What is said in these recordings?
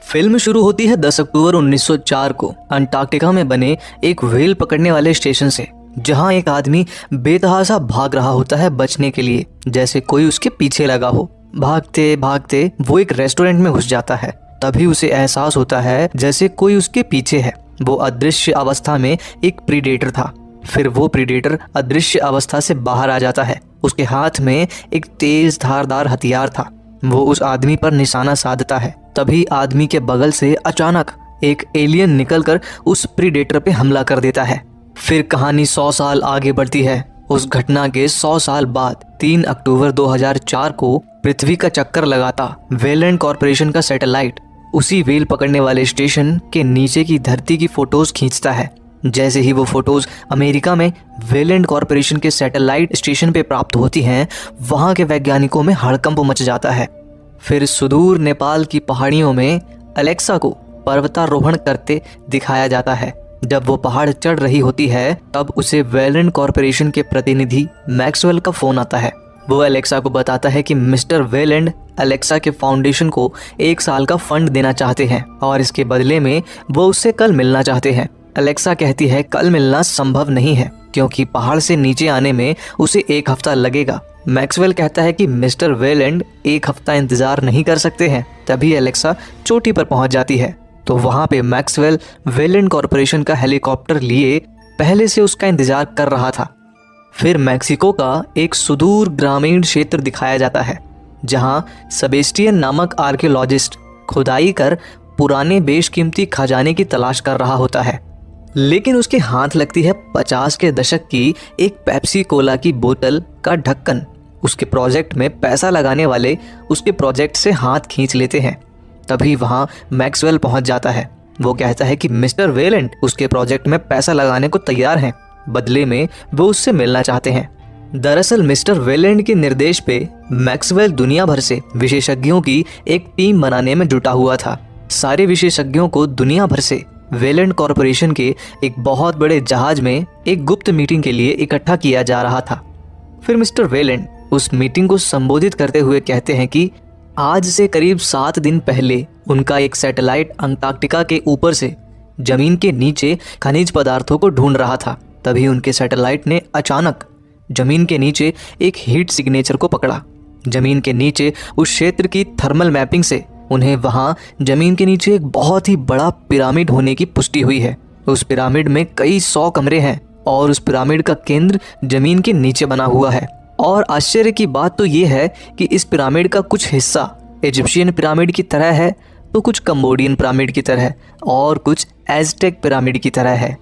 Film शुरू होती है 10 अक्टूबर 1904 को अंटार्कटिका में बने एक व्हेल पकड़ने वाले स्टेशन से, जहां एक आदमी बेतहासा भाग रहा होता है बचने के लिए, जैसे कोई उसके पीछे लगा हो। भागते भागते वो एक रेस्टोरेंट में घुस जाता है। तभी उसे एहसास होता है जैसे कोई उसके पीछे है। वो अदृश्य अवस्था में एक प्रीडेटर था। फिर वो प्रीडेटर अदृश्य अवस्था से बाहर आ जाता है। उसके हाथ में एक तेज धारदार हथियार था। वो उस आदमी पर निशाना साधता है। तभी आदमी के बगल से अचानक एक एलियन निकलकर उस प्रीडेटर पे हमला कर देता है। फिर कहानी 100 साल आगे बढ़ती है। उस घटना के 100 साल बाद 3 अक्टूबर 2004 को पृथ्वी का चक्कर लगाता वेलेंट कॉर्पोरेशन का सैटेलाइट उसी व्हेल पकड़ने वाले स्टेशन के नीचे की धरती की फोटोज खींचता है। जैसे ही वो फोटोज अमेरिका में वेलेंट कॉर्पोरेशन के सैटेलाइट स्टेशन पे प्राप्त होती हैं, वहां के वैज्ञानिकों में हड़कंप मच जाता है। फिर सुदूर नेपाल की पहाड़ियों में अलेक्सा को पर्वतारोहण करते दिखाया जाता है। जब वो पहाड़ चढ़ रही होती है, तब उसे वेलेंट कॉर्पोरेशन के प्रतिनिधि मैक्सवेल का फोन आता है। वो अलेक्सा को बताता है कि मिस्टर वेलेंट अलेक्सा के फाउंडेशन को 1 साल का फंड देना चाहते हैं और इसके बदले में वो उससे कल मिलना चाहते हैं। अलेक्सा कहती है कल मिलना संभव नहीं है, क्योंकि पहाड़ से नीचे आने में उसे 1 हफ्ता लगेगा। मैक्सवेल कहता है कि मिस्टर वेलेंट 1 हफ्ता इंतजार नहीं कर सकते हैं। तभी अलेक्सा चोटी पर पहुंच जाती है, तो वहां पे मैक्सवेल वेलेंट कॉर्पोरेशन का हेलीकॉप्टर लिए पहले से उसका इंतजार कर रहा था। फिर मैक्सिको का एक सुदूर ग्रामीण क्षेत्र दिखाया जाता है, जहां सेबेस्टियन नामक आर्कियोलॉजिस्ट खुदाई कर पुराने बेशकीमती खजाने की तलाश कर रहा होता है। लेकिन उसके हाथ लगती है 50 के दशक की एक पेप्सी कोला की बोतल का ढक्कन। उसके प्रोजेक्ट में पैसा लगाने वाले उसके प्रोजेक्ट से हाथ खींच लेते हैं। तभी वहां मैक्सवेल पहुंच जाता है। वो कहता है कि मिस्टर वेलेंट उसके प्रोजेक्ट में पैसा लगाने को तैयार हैं, बदले में वो उससे मिलना चाहते हैं। दरअसल मिस्टर वेलेंट के निर्देश पे मैक्सवेल दुनिया भर से विशेषज्ञों की एक टीम बनाने में जुटा हुआ था। सारे विशेषज्ञों को दुनिया भर से वेलेंट कॉर्पोरेशन के एक बहुत बड़े जहाज में एक गुप्त मीटिंग के लिए इकट्ठा किया जा रहा था। फिर मिस्टर वेलेंट उस मीटिंग को संबोधित करते हुए कहते हैं कि आज से करीब 7 दिन पहले उनका एक सैटेलाइट अंटार्कटिका के ऊपर से जमीन के नीचे खनिज पदार्थों को ढूंढ रहा था। तभी उनके सैटेलाइट ने अचानक जमीन के नीचे एक हीट सिग्नेचर को पकड़ा। जमीन के नीचे उस क्षेत्र की थर्मल मैपिंग से उन्हें वहां जमीन के नीचे एक बहुत ही बड़ा पिरामिड होने की पुष्टि हुई है। उस पिरामिड में कई 100 कमरे हैं और उस पिरामिड का केंद्र जमीन के नीचे बना हुआ है। और आश्चर्य की बात तो ये है कि इस पिरामिड का कुछ हिस्सा इजिप्शियन पिरामिड की तरह है, तो कुछ कंबोडियन पिरामिड की तरह और कुछ एज़टेक पिरामिड की तरह है।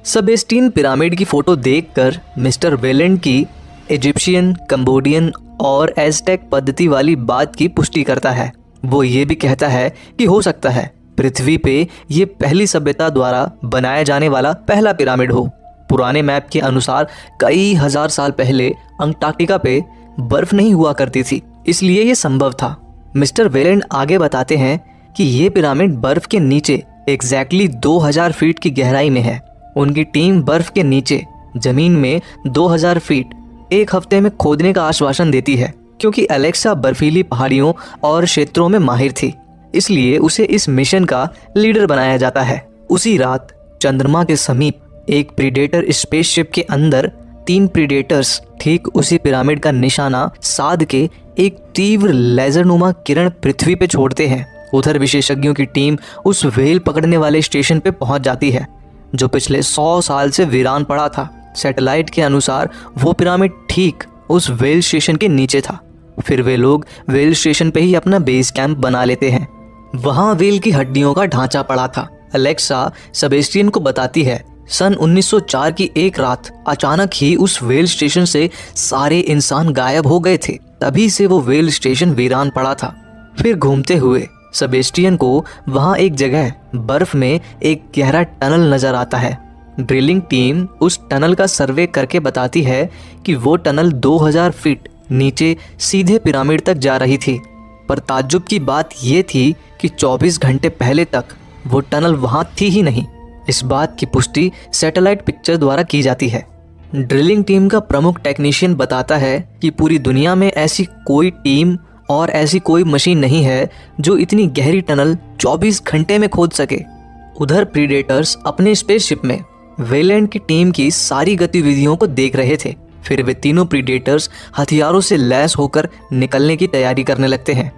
सेबेस्टियन पिरामिड की फोटो देखकर मिस्टर वेलेंट की इजिप्शियन, कंबोडियन और एज़टेक पद्धति वाली बात की पुष्टि करता है। वो ये भी कहता है कि हो सकता है पृथ्वी पे ये पहली सभ्यता द्वारा बनाया जाने वाला पहला पिरामिड हो। पुराने मैप के अनुसार कई हजार साल पहले अंटार्कटिका पे बर्फ नहीं हुआ करती थी, इसलिए ये संभव था। मिस्टर वेलेंट आगे बताते हैं कि ये पिरामिड बर्फ के नीचे एग्जैक्टली 2000 फीट की गहराई में है। उनकी टीम बर्फ के नीचे जमीन में 2000 फीट 1 हफ्ते में खोदने का आश्वासन देती है, क्योंकि अलेक्सा बर्फीली पहाड़ियों और क्षेत्रों में माहिर थी, इसलिए उसे इस मिशन का लीडर बनाया जाता है। उसी रात चंद्रमा के समीप एक प्रीडेटर स्पेसशिप के अंदर 3 प्रीडेटर्स ठीक उसी पिरामिड का निशाना साध के एक तीव्र लेजरनुमा किरण पृथ्वी पे छोड़ते हैं। उधर विशेषज्ञों की टीम उस व्हेल पकड़ने वाले स्टेशन पे पहुंच जाती है, जो पिछले 100 साल से वीरान पड़ा था। सैटेलाइट के अनुसार वो पिरामिड ठीक उस व्हेल स्टेशन के नीचे था। फिर वे लोग व्हेल स्टेशन पे ही अपना बेस कैंप बना लेते हैं। वहां व्हेल की हड्डियों का ढांचा पड़ा था। अलेक्सा सेबेस्टियन को बताती है सन 1904 की एक रात अचानक ही उस व्हेल स्टेशन से सारे इंसान गायब हो गए थे। तभी से वो व्हेल स्टेशन वीरान पड़ा था। फिर घूमते हुए सेबेस्टियन को वहां एक जगह बर्फ में एक गहरा टनल नजर आता है। ड्रिलिंग टीम उस टनल का सर्वे करके बताती है कि वो टनल 2000 फीट नीचे सीधे पिरामिड तक जा रही थी। पर ताज्जुब की बात ये थी कि 24 घंटे पहले तक वो टनल वहां थी ही नहीं। इस बात की पुष्टि सैटेलाइट पिक्चर द्वारा की जाती है। ड्रिलिंग टीम का प्रमुख टेक्नीशियन बताता है कि पूरी दुनिया में ऐसी कोई टीम और ऐसी कोई मशीन नहीं है जो इतनी गहरी टनल 24 घंटे में खोद सके। उधर प्रीडेटर्स अपने स्पेसशिप में वेलेंट की टीम की सारी गतिविधियों को देख रहे थे। फिर वे तीनों प्रीडेटर्स हथियारों से लैस होकर निकलने की तैयारी करने लगते हैं।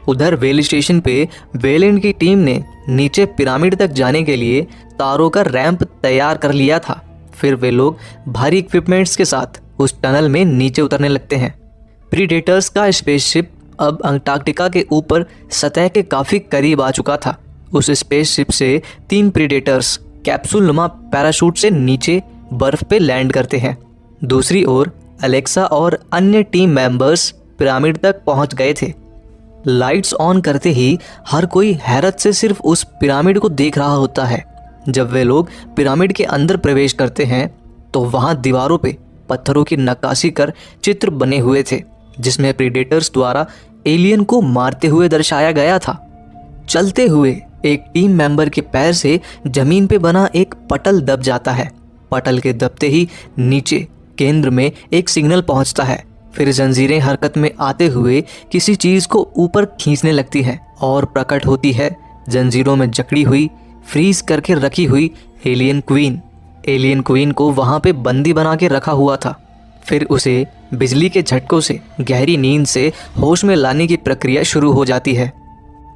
उधर वेल स्टेशन पे वेलेंट की टीम ने नीचे पिरामिड तक जाने के लिए तारों का रैंप तैयार कर लिया था। फिर वे लोग भारी इक्विपमेंट्स के साथ उस टनल में नीचे उतरने लगते हैं। प्रीडेटर्स का स्पेसशिप अब अंटार्कटिका के ऊपर सतह के काफ़ी करीब आ चुका था। उस स्पेसशिप से 3 प्रीडेटर्स कैप्सूल नुमा पैराशूट से नीचे बर्फ पे लैंड करते हैं। दूसरी ओर अलेक्सा और अन्य टीम मेंबर्स पिरामिड तक पहुंच गए थे। लाइट्स ऑन करते ही हर कोई हैरत से सिर्फ उस पिरामिड को देख रहा होता है। जब वे लोग पिरामिड के अंदर प्रवेश करते हैं तो वहां दीवारों पे पत्थरों की नक्काशी कर चित्र बने हुए थे, जिसमें प्रीडेटर्स द्वारा एलियन को मारते हुए दर्शाया गया था। चलते हुए एक टीम मेंबर के पैर से जमीन पे बना एक पटल दब जाता है। पटल के दबते ही नीचे केंद्र में एक सिग्नल पहुंचता है। फिर जंजीरें हरकत में आते हुए किसी चीज को ऊपर खींचने लगती हैं और प्रकट होती है जंजीरों में जकड़ी हुई, फ्रीज करके रखी हुई एलियन क्वीन। एलियन क्वीन को वहां पे बंदी बना के रखा हुआ था। फिर उसे बिजली के झटकों से गहरी नींद से होश में लाने की प्रक्रिया शुरू हो जाती है।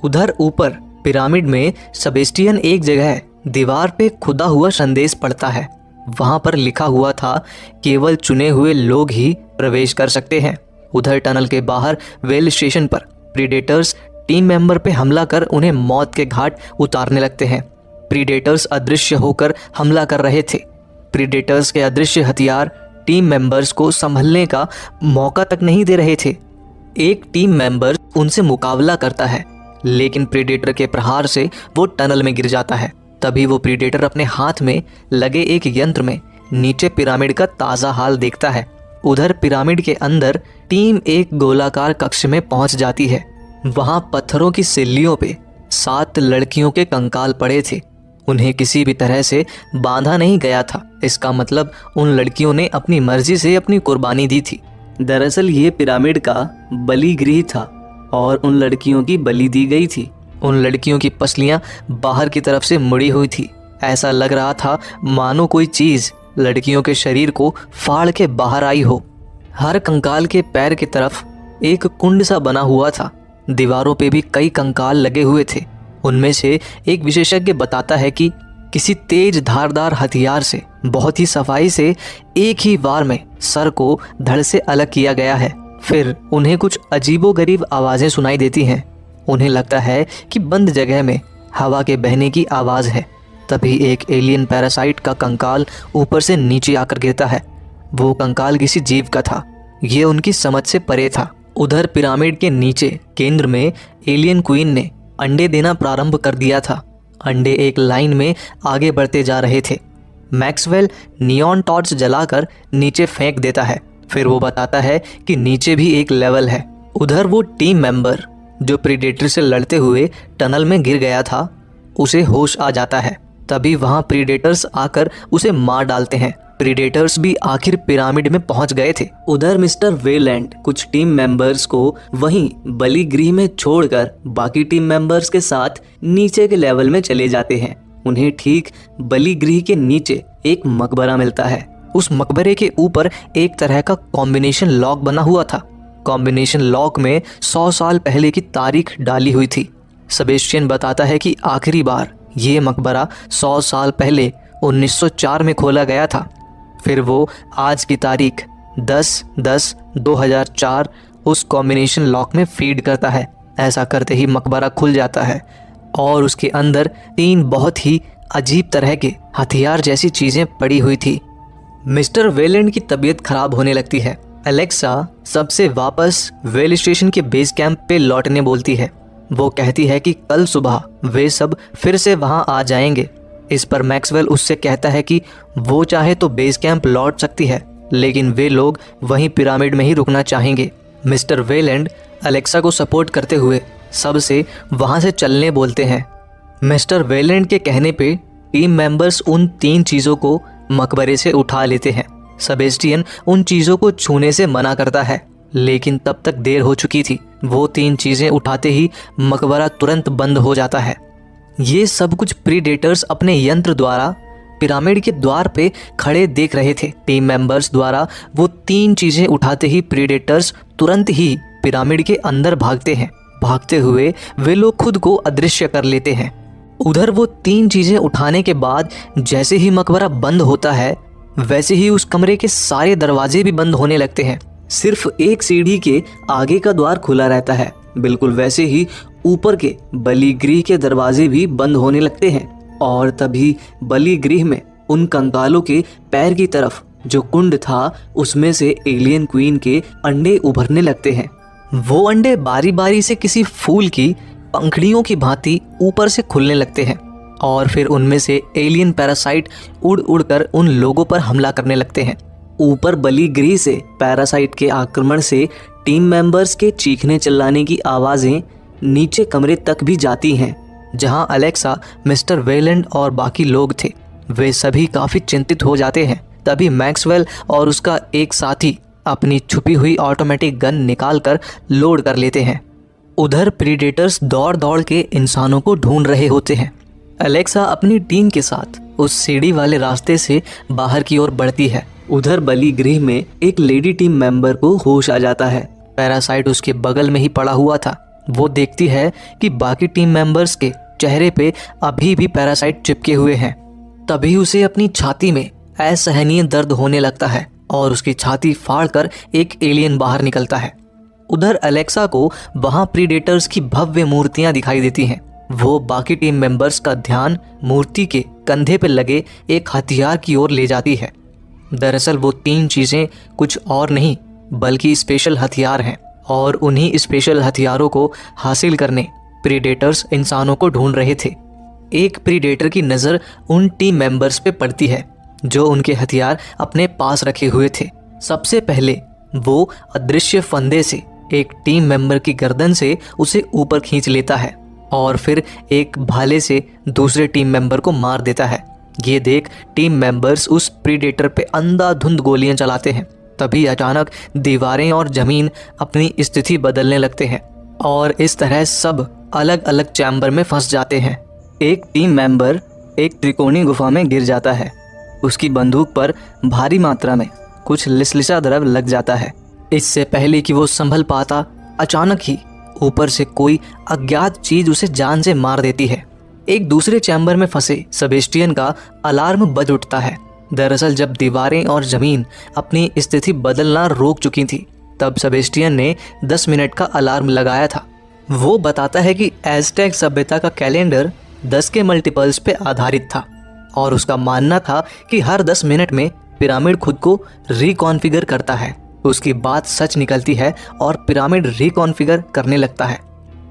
उधर ऊपर पिरामिड में सेबेस्टियन एक जगह दीवार पे खुदा हुआ संदेश पढ़ता है। वहां पर लिखा हुआ था केवल चुने हुए लोग ही प्रवेश कर सकते हैं। उधर टनल के बाहर वेल स्टेशन पर प्रीडेटर्स टीम मेंबर पे हमला कर उन्हें मौत के घाट उतारने लगते हैं। प्रीडेटर्स अदृश्य होकर हमला कर रहे थे। प्रीडेटर्स के अदृश्य हथियार टीम मेंबर्स को संभलने का मौका तक नहीं दे रहे थे। एक टीम मेंबर उनसे मुकाबला करता है, लेकिन प्रीडेटर के प्रहार से वो टनल में गिर जाता है। तभी वो प्रीडेटर अपने हाथ में लगे एक यंत्र में नीचे पिरामिड का ताज़ा हाल देखता है। उधर पिरामिड के अंदर टीम एक गोलाकार कक्ष में पहुंच जाती है। वहां पत्थरों की सिल्लियों पे 7 लड़कियों के कंकाल पड़े थे। उन्हें किसी भी तरह से बांधा नहीं गया था। इसका मतलब उन लड़कियों ने अपनी मर्जी से अपनी कुर्बानी दी थी। दरअसल ये पिरामिड का बलिगृह था और उन लड़कियों की बलि दी गई थी। उन लड़कियों की पसलियां बाहर की तरफ से मुड़ी हुई थी। ऐसा लग रहा था मानो कोई चीज़ लड़कियों के शरीर को फाड़ के बाहर आई हो। हर कंकाल के पैर की तरफ एक कुंड सा बना हुआ था। दीवारों पे भी कई कंकाल लगे हुए थे। उनमें से एक विशेषज्ञ बताता है कि किसी तेज धारदार हथियार से बहुत ही सफाई से एक ही बार में सर को धड़ से अलग किया गया है। फिर उन्हें कुछ अजीबोगरीब आवाज़ें सुनाई देती हैं। उन्हें लगता है कि बंद जगह में हवा के बहने की आवाज़ है। तभी एक एलियन पैरासाइट का कंकाल ऊपर से नीचे आकर गिरता है। वो कंकाल किसी जीव का था। ये उनकी समझ से परे था। उधर पिरामिड के नीचे केंद्र में एलियन क्वीन ने अंडे देना प्रारंभ कर दिया था। अंडे एक लाइन में आगे बढ़ते जा रहे थे। मैक्सवेल नियॉन टॉर्च जलाकर नीचे फेंक देता है। फिर वो बताता है कि नीचे भी एक लेवल है। उधर वो टीम मेंबर जो प्रीडेटर से लड़ते हुए टनल में गिर गया था, उसे होश आ जाता है। तभी वहां प्रीडेटर्स आकर उसे मार डालते हैं। प्रीडेटर्स भी आखिर पिरामिड में पहुंच गए थे। उधर मिस्टर वेलैंड कुछ टीम मेंबर्स को वहीं बलिगृह में छोड़कर बाकी टीम मेंबर्स के साथ नीचे के लेवल में चले जाते हैं। उन्हें ठीक बलिगृह के नीचे एक मकबरा मिलता है। उस मकबरे के ऊपर एक तरह का कॉम्बिनेशन लॉक बना हुआ था। कॉम्बिनेशन लॉक में 100 साल पहले की तारीख डाली हुई थी। सेबेस्टियन बताता है कि आखिरी बार ये मकबरा 100 साल पहले 1904 में खोला गया था। फिर वो आज की तारीख 10/10/2004 उस कॉम्बिनेशन लॉक में फीड करता है। ऐसा करते ही मकबरा खुल जाता है और उसके अंदर 3 बहुत ही अजीब तरह के हथियार जैसी चीज़ें पड़ी हुई थी। मिस्टर वेलैंड की तबीयत खराब होने लगती है। अलेक्सा सबसे वापस वेल स्टेशन के बेस कैंप पे लौटने बोलती है। वो कहती है कि कल सुबह वे सब फिर से वहां आ जाएंगे। इस पर मैक्सवेल उससे कहता है कि वो चाहे तो बेस कैंप लौट सकती है, लेकिन वे लोग वहीं पिरामिड में ही रुकना चाहेंगे। मिस्टर वेलैंड अलेक्सा को सपोर्ट करते हुए सबसे वहां से चलने बोलते हैं। मिस्टर वेलैंड के कहने पे टीम मेंबर्स उन 3 चीज़ों को मकबरे से उठा लेते हैं। सेबेस्टियन उन चीज़ों को छूने से मना करता है, लेकिन तब तक देर हो चुकी थी। वो 3 चीजें उठाते ही मकबरा तुरंत बंद हो जाता है। ये सब कुछ प्रीडेटर्स अपने यंत्र द्वारा पिरामिड के द्वार पे खड़े देख रहे थे। टीम मेंबर्स द्वारा वो 3 चीजें उठाते ही प्रीडेटर्स तुरंत ही पिरामिड के अंदर भागते हैं। भागते हुए वे लोग खुद को अदृश्य कर लेते हैं। उधर वो 3 चीजें उठाने के बाद जैसे ही मकबरा बंद होता है, वैसे ही उस कमरे के सारे दरवाजे भी बंद होने लगते हैं। सिर्फ एक सीढ़ी के आगे का द्वार खुला रहता है। बिल्कुल वैसे ही ऊपर के बलिगृह के दरवाजे भी बंद होने लगते हैं। और तभी बलिगृह में उन कंकालों के पैर की तरफ जो कुंड था, उसमें से एलियन क्वीन के अंडे उभरने लगते हैं। वो अंडे बारी बारी से किसी फूल की पंखुड़ियों की भांति ऊपर से खुलने लगते हैं और फिर उनमें से एलियन पैरासाइट उड़ उड़ कर उन लोगों पर हमला करने लगते हैं। ऊपर बलिगृह से पैरासाइट के आक्रमण से टीम मेंबर्स के चीखने चिल्लाने की आवाज़ें नीचे कमरे तक भी जाती हैं, जहां अलेक्सा, मिस्टर वेलेंड और बाकी लोग थे। वे सभी काफ़ी चिंतित हो जाते हैं। तभी मैक्सवेल और उसका एक साथी अपनी छुपी हुई ऑटोमेटिक गन निकालकर लोड कर लेते हैं। उधर प्रीडेटर्स दौड़ दौड़ के इंसानों को ढूंढ रहे होते हैं। अलेक्सा अपनी टीम के साथ उस सीढ़ी वाले रास्ते से बाहर की ओर बढ़ती है। उधर बलिगृह में एक लेडी टीम मेंबर को होश आ जाता है। पैरासाइट उसके बगल में ही पड़ा हुआ था। वो देखती है कि बाकी टीम मेंबर्स के चेहरे पे अभी भी पैरासाइट चिपके हुए हैं। तभी उसे अपनी छाती में असहनीय दर्द होने लगता है और उसकी छाती फाड़कर एक एलियन बाहर निकलता है। उधर अलेक्सा को वहां प्रीडेटर्स की भव्य मूर्तियां दिखाई देती हैं। वो बाकी टीम मेंबर्स का ध्यान मूर्ति के कंधे पर लगे एक हथियार की ओर ले जाती है। दरअसल वो 3 चीजें कुछ और नहीं बल्कि स्पेशल हथियार हैं और उन्हीं स्पेशल हथियारों को हासिल करने प्रीडेटर्स इंसानों को ढूंढ रहे थे। एक प्रीडेटर की नज़र उन टीम मेंबर्स पे पड़ती है जो उनके हथियार अपने पास रखे हुए थे। सबसे पहले वो अदृश्य फंदे से एक टीम मेंबर की गर्दन से उसे ऊपर खींच लेता है और फिर एक भाले से दूसरे टीम मेंबर को मार देता है। ये देख टीम मेंबर्स उस प्रीडेटर पे अंधाधुंध गोलियां चलाते हैं। तभी अचानक दीवारें और जमीन अपनी स्थिति बदलने लगते हैं और इस तरह सब अलग अलग चैम्बर में फंस जाते हैं। एक टीम मेंबर एक त्रिकोणीय गुफा में गिर जाता है। उसकी बंदूक पर भारी मात्रा में कुछ लिसलिसा द्रव लग जाता है। इससे पहले कि वो संभल पाता, अचानक ही ऊपर से कोई अज्ञात चीज उसे जान से मार देती है। एक दूसरे चैम्बर में फंसे सेबेस्टियन का अलार्म बज उठता है। दरअसल जब दीवारें और जमीन अपनी स्थिति बदलना रोक चुकी थी, तब सेबेस्टियन ने 10 मिनट का अलार्म लगाया था। वो बताता है कि एज़टेक सभ्यता का कैलेंडर 10 के मल्टीपल्स पे आधारित था और उसका मानना था कि हर 10 मिनट में पिरामिड खुद को रिकॉन्फ़िगर करता है। उसकी बात सच निकलती है और पिरामिड रिकॉन्फ़िगर करने लगता है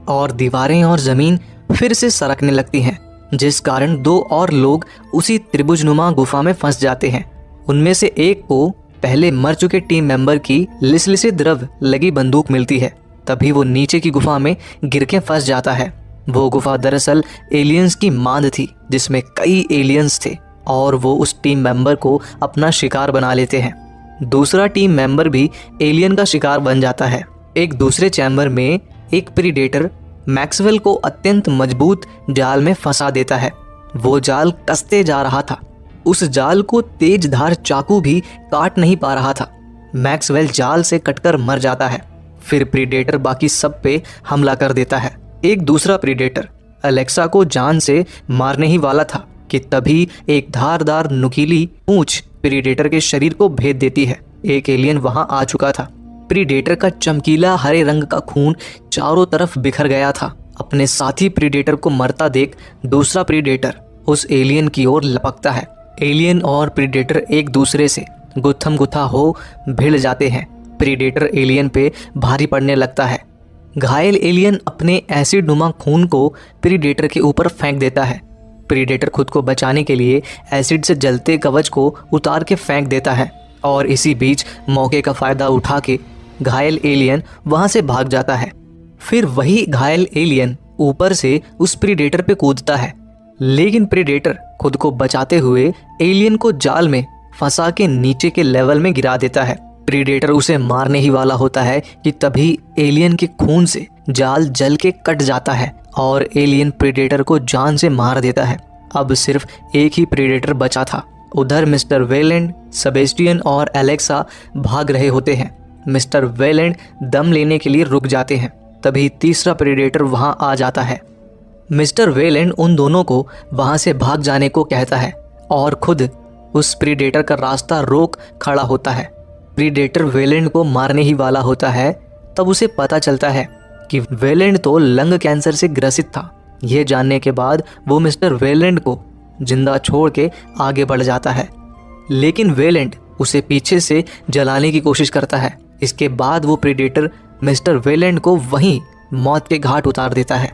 और दीवारें और ज़मीन फिर से सरकने लगती हैं, जिस कारण 2 और लोग उसी त्रिभुजनुमा गुफा में फंस जाते हैं। उनमें से एक को पहले मर चुके टीम मेंबर की लिसलिसे द्रव लगी बंदूक मिलती है। तभी वो नीचे की गुफा में गिर के फंस जाता है। वो गुफा दरअसल एलियंस की मांद थी, जिसमें कई एलियंस थे और वो उस टीम मेंबर को अपना शिकार बना लेते हैं। दूसरा टीम मेंबर भी एलियन का शिकार बन जाता है। एक दूसरे चैम्बर में एक प्रीडेटर मैक्सवेल को अत्यंत मजबूत जाल में फंसा देता है। वो जाल कसते जा रहा था। उस जाल को तेज धार चाकू भी काट नहीं पा रहा था। मैक्सवेल जाल से कटकर मर जाता है। फिर प्रीडेटर बाकी सब पे हमला कर देता है। एक दूसरा प्रीडेटर अलेक्सा को जान से मारने ही वाला था कि तभी एक धारदार नुकीली पूंछ प्रीडेटर के शरीर को भेद देती है। एक एलियन वहां आ चुका था। प्रीडेटर का चमकीला हरे रंग का खून चारों तरफ बिखर गया था। अपने साथी प्रीडेटर को मरता देख दूसरा प्रीडेटर उस एलियन की ओर लपकता है। एलियन और प्रीडेटर एक दूसरे से गुत्थम गुत्था हो भिड़ जाते हैं। प्रीडेटर एलियन पे भारी पड़ने लगता है। घायल एलियन अपने एसिड नुमा खून को प्रीडेटर के ऊपर फेंक देता है। प्रीडेटर खुद को बचाने के लिए एसिड से जलते कवच को उतार के फेंक देता है और इसी बीच मौके का फ़ायदा उठा के घायल एलियन वहां से भाग जाता है। फिर वही घायल एलियन ऊपर से उस प्रीडेटर पे कूदता है, लेकिन प्रीडेटर खुद को बचाते हुए एलियन को जाल में फंसा के नीचे के लेवल में गिरा देता है। प्रीडेटर उसे मारने ही वाला होता है कि तभी एलियन के खून से जाल जल के कट जाता है और एलियन प्रीडेटर को जान से मार देता है। अब सिर्फ एक ही प्रीडेटर बचा था। उधर मिस्टर वेलेंड, सेबेस्टियन और एलेक्सा भाग रहे होते हैं। मिस्टर वेलेंड दम लेने के लिए रुक जाते हैं। तभी तीसरा प्रीडेटर वहां आ जाता है। मिस्टर वेलेंड उन दोनों को वहां से भाग जाने को कहता है और खुद उस प्रीडेटर का रास्ता रोक खड़ा होता है। प्रीडेटर वेलेंड को मारने ही वाला होता है। तब उसे पता चलता है कि वेलेंड तो लंग कैंसर से ग्रसित था। यह जानने के बाद वो मिस्टर वेलेंड को जिंदा छोड़ के आगे बढ़ जाता है, लेकिन वेलेंड उसे पीछे से जलाने की कोशिश करता है। इसके बाद वो प्रीडेटर मिस्टर वेलेंड को वहीं मौत के घाट उतार देता है।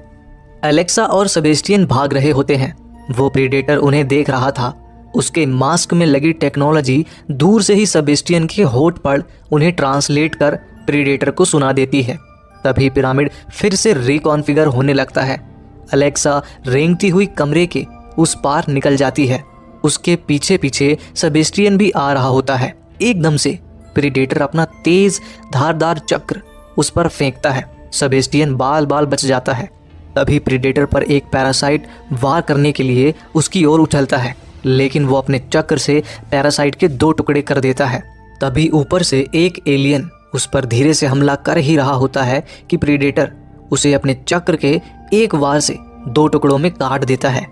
एलेक्सा और सेबेस्टियन भाग रहे होते हैं। वो प्रीडेटर उन्हें देख रहा था। उसके मास्क में लगी टेक्नोलॉजी दूर से ही सेबेस्टियन के होठ पर उन्हें ट्रांसलेट कर प्रीडेटर को सुना देती है। तभी पिरामिड फिर से रिकॉन्फ़िगर होने लगता है। एलेक्सा रेंगती हुई कमरे के उस पार निकल जाती है। उसके पीछे पीछे सेबेस्टियन भी आ रहा होता है। एकदम से प्रीडेटर अपना तेज धारदार चक्र उस पर फेंकता है। सेबेस्टियन बाल बाल बच जाता है। तभी प्रीडेटर पर एक पैरासाइट वार करने के लिए उसकी ओर उछलता है, लेकिन वो अपने चक्र से पैरासाइट के 2 टुकड़े कर देता है। तभी ऊपर से एक एलियन उस पर धीरे से हमला कर ही रहा होता है कि प्रीडेटर उसे अपने चक्र के एक वार से 2 टुकड़ों में काट देता है।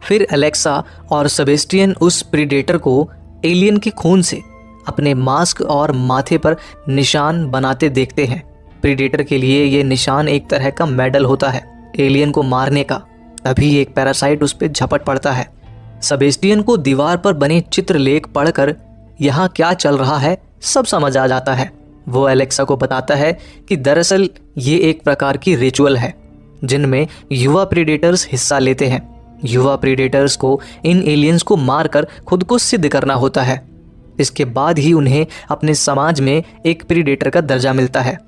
फिर एलेक्सा और सेबेस्टियन उस प्रीडेटर को एलियन के खून से अपने मास्क और माथे पर निशान बनाते देखते हैं। प्रीडेटर के लिए ये निशान एक तरह का मेडल होता है एलियन को मारने का। तभी एक पैरासाइट उस पर झपट पड़ता है। सेबेस्टियन को दीवार पर बने चित्रलेख पढ़कर यहाँ क्या चल रहा है सब समझ आ जाता है। वो एलेक्सा को बताता है कि दरअसल ये एक प्रकार की रिचुअल है जिनमें युवा प्रीडेटर्स हिस्सा लेते हैं। युवा प्रीडेटर्स को इन एलियंस को मारकर खुद को सिद्ध करना होता है। इसके बाद ही उन्हें अपने समाज में एक प्रीडेटर का दर्जा मिलता है।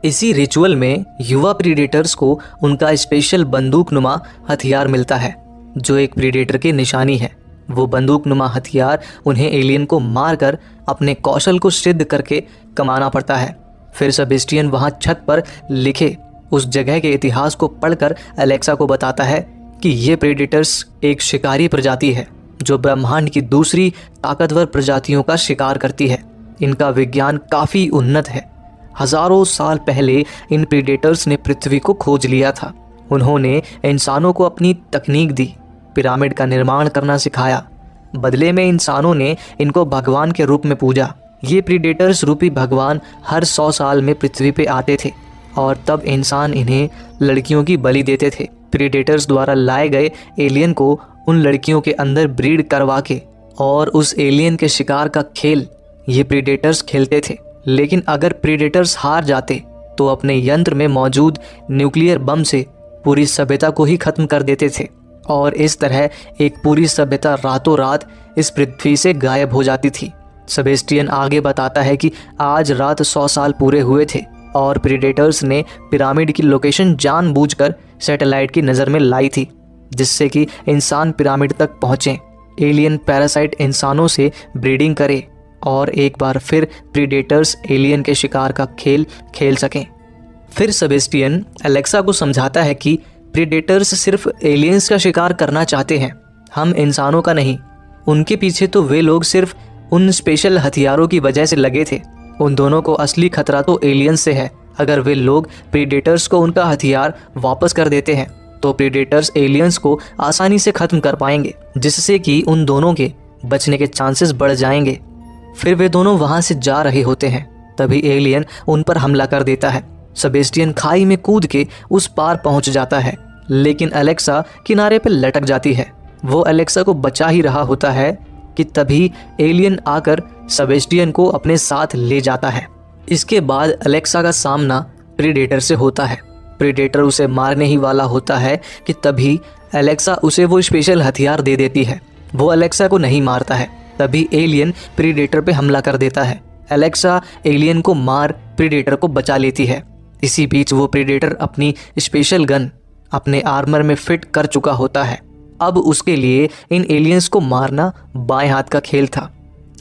इसी रिचुअल में युवा प्रीडेटर्स को उनका स्पेशल बंदूकनुमा हथियार मिलता है जो एक प्रीडेटर की निशानी है। वो बंदूकनुमा हथियार उन्हें एलियन को मारकर अपने कौशल को सिद्ध करके कमाना पड़ता है। फिर सेबेस्टियन वहां छत पर लिखे उस जगह के इतिहास को पढ़कर एलेक्सा को बताता है कि ये प्रीडेटर्स एक शिकारी प्रजाति है जो ब्रह्मांड की दूसरी ताकतवर प्रजातियों का शिकार करती है। इनका विज्ञान काफ़ी उन्नत है। हजारों साल पहले इन प्रीडेटर्स ने पृथ्वी को खोज लिया था। उन्होंने इंसानों को अपनी तकनीक दी, पिरामिड का निर्माण करना सिखाया। बदले में इंसानों ने इनको भगवान के रूप में पूजा। ये प्रीडेटर्स रूपी भगवान हर 100 साल में पृथ्वी पे आते थे और तब इंसान इन्हें लड़कियों की बलि देते थे। प्रीडेटर्स द्वारा लाए गए एलियन को उन लड़कियों के अंदर ब्रीड करवा के और उस एलियन के शिकार का खेल ये प्रीडेटर्स खेलते थे। लेकिन अगर प्रीडेटर्स हार जाते तो अपने यंत्र में मौजूद न्यूक्लियर बम से पूरी सभ्यता को ही खत्म कर देते थे और इस तरह एक पूरी सभ्यता रातों रात इस पृथ्वी से गायब हो जाती थी। सेबेस्टियन आगे बताता है कि आज रात 100 साल पूरे हुए थे और प्रीडेटर्स ने पिरामिड की लोकेशन जानबूझकर सैटेलाइट की नज़र में लाई थी जिससे कि इंसान पिरामिड तक पहुँचें, एलियन पैरासाइट इंसानों से ब्रीडिंग करे और एक बार फिर प्रीडेटर्स एलियन के शिकार का खेल खेल सकें। फिर सेबेस्टियन एलेक्सा को समझाता है कि प्रीडेटर्स सिर्फ एलियंस का शिकार करना चाहते हैं, हम इंसानों का नहीं। उनके पीछे तो वे लोग सिर्फ उन स्पेशल हथियारों की वजह से लगे थे। उन दोनों को असली खतरा तो एलियंस से है। अगर वे लोग प्रीडेटर्स को उनका हथियार वापस कर देते हैं तो प्रीडेटर्स एलियंस को आसानी से ख़त्म कर पाएंगे, जिससे कि उन दोनों के बचने के चांसेस बढ़ जाएंगे। फिर वे दोनों वहाँ से जा रहे होते हैं। तभी एलियन उन पर हमला कर देता है। सेबेस्टियन खाई में कूद के उस पार पहुँच जाता है, लेकिन एलेक्सा किनारे पर लटक जाती है। वो एलेक्सा को बचा ही रहा होता है कि तभी एलियन आकर सेबेस्टियन को अपने साथ ले जाता है। इसके बाद एलेक्सा का सामना प्रीडेटर से होता है। प्रीडेटर उसे मारने ही वाला होता है कि तभी एलेक्सा उसे वो स्पेशल हथियार दे देती है। वो एलेक्सा को नहीं मारता है। तभी एलियन प्रीडेटर पे हमला कर देता है। एलेक्सा एलियन को मार प्रीडेटर को बचा लेती है। इसी बीच वो प्रीडेटर अपनी स्पेशल गन अपने आर्मर में फिट कर चुका होता है। अब उसके लिए इन एलियंस को मारना बाएं हाथ का खेल था।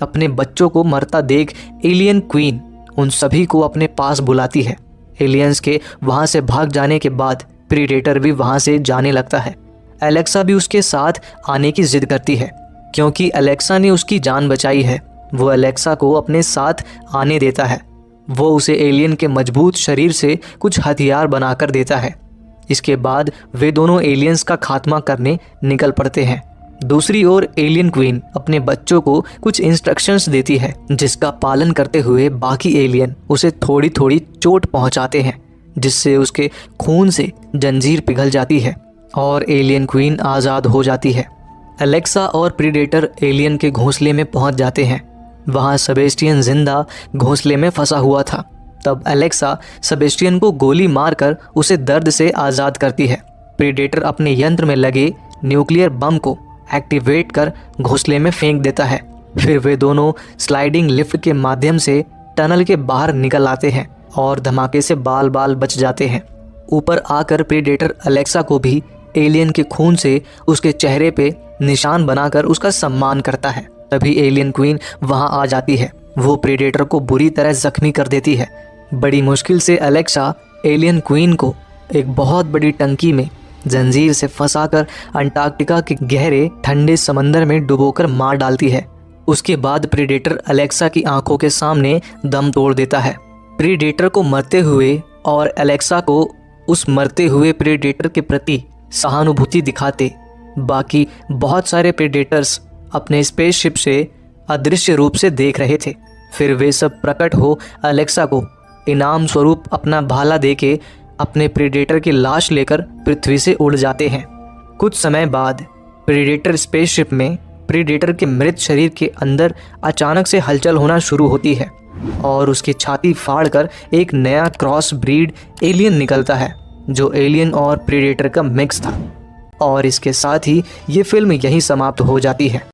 अपने बच्चों को मरता देख एलियन क्वीन उन सभी को अपने पास बुलाती है। एलियंस के वहाँ से भाग जाने के बाद प्रीडेटर भी वहाँ से जाने लगता है। एलेक्सा भी उसके साथ आने की जिद करती है क्योंकि एलेक्सा ने उसकी जान बचाई है। वो एलेक्सा को अपने साथ आने देता है। वो उसे एलियन के मजबूत शरीर से कुछ हथियार बनाकर देता है। इसके बाद वे दोनों एलियंस का खात्मा करने निकल पड़ते हैं। दूसरी ओर एलियन क्वीन अपने बच्चों को कुछ इंस्ट्रक्शंस देती है जिसका पालन करते हुए बाकी एलियन उसे थोड़ी थोड़ी चोट पहुंचाते हैं, जिससे उसके खून से जंजीर पिघल जाती है और एलियन क्वीन आज़ाद हो जाती है। एलेक्सा और प्रीडेटर एलियन के घोंसले में पहुंच जाते हैं। वहां सेबेस्टियन जिंदा घोंसले में फंसा हुआ था। तब एलेक्सा सेबेस्टियन को गोली मारकर उसे दर्द से आज़ाद करती है। प्रीडेटर अपने यंत्र में लगे न्यूक्लियर बम को एक्टिवेट कर घोंसले में फेंक देता है। फिर वे दोनों स्लाइडिंग लिफ्ट के माध्यम से टनल के बाहर निकल आते हैं और धमाके से बाल बाल बच जाते हैं। ऊपर आकर प्रीडेटर एलेक्सा को भी एलियन के खून से उसके चेहरे पे निशान बनाकर उसका सम्मान करता है। तभी एलियन क्वीन वहां आ जाती है। वो प्रीडेटर को बुरी तरह जख्मी कर देती है। बड़ी मुश्किल से एलेक्सा एलियन क्वीन को एक बहुत बड़ी टंकी में जंजीर से फंसाकर अंटार्कटिका के गहरे ठंडे समंदर में डुबोकर मार डालती है। उसके बाद प्रीडेटर एलेक्सा की आंखों के सामने दम तोड़ देता है। प्रीडेटर को मरते हुए और एलेक्सा को उस मरते हुए प्रीडेटर के प्रति सहानुभूति दिखाते बाकी बहुत सारे प्रीडेटर्स अपने स्पेसशिप से अदृश्य रूप से देख रहे थे। फिर वे सब प्रकट हो एलेक्सा को इनाम स्वरूप अपना भाला देके अपने प्रीडेटर की लाश लेकर पृथ्वी से उड़ जाते हैं। कुछ समय बाद प्रीडेटर स्पेसशिप में प्रीडेटर के मृत शरीर के अंदर अचानक से हलचल होना शुरू होती है और उसकी छाती फाड़कर एक नया क्रॉस ब्रीड एलियन निकलता है जो एलियन और प्रीडेटर का मिक्स था। और इसके साथ ही ये फिल्म यहीं समाप्त हो जाती है।